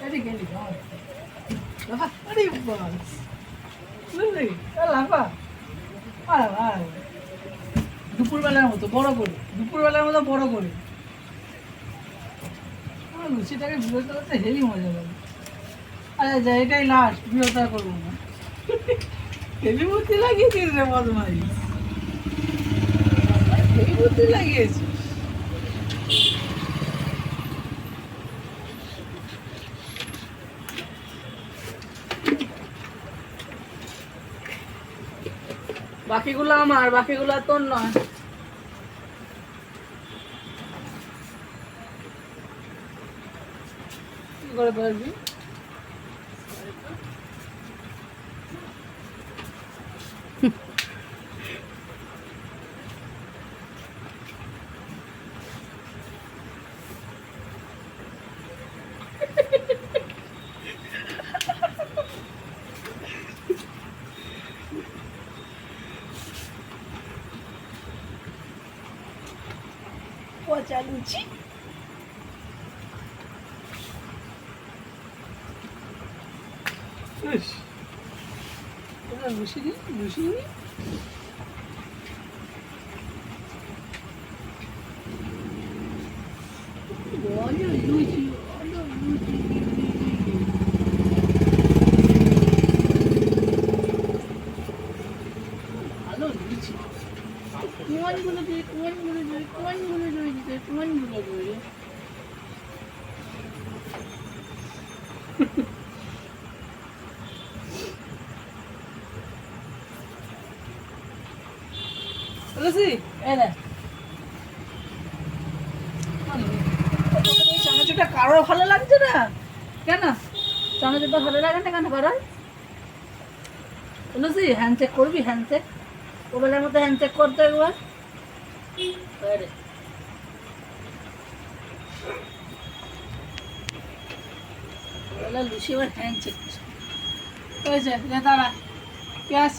আরে গেলি লাফা, আরে বাস বুঝলি লাফা, দুপুরবেলার মতো বড় করে, দুপুরবেলার মতো বড় করে লুচিটাকে বিরত করতে হেভি মজা লাগে। আচ্ছা যা, এটাই লাস্ট, বিরত আর করবো না। হেভি বুদ্ধি লাগিয়েছিস রে বদমাই, হেভি বুদ্ধি লাগিয়েছিস। বাকিগুলো আমার, বাকিগুলো তোর নয়। কি করে পারবি? পচা লুচি। লুচি দিই, লুচি দিই। লুচি ভালো লুচি। কোনগুলো দিয়ে, কোনগুলো দিয়ে, কোনগুলো দিয়ে, কোনগুলো দিয়ে। লুচি এনে চানাচুরটা কারোর ভালো লাগছে না কেন? চানাচুরটা ভালো লাগে না কেন কারোর? লুচি হ্যান্ডশেক করবি? হ্যান্ডশেক ওবেলার মতো হ্যান্ডশেক করতে একবার। লুচি এবার হ্যান্ডশেক হয়েছে। দাঁড়া পেঁয়াজ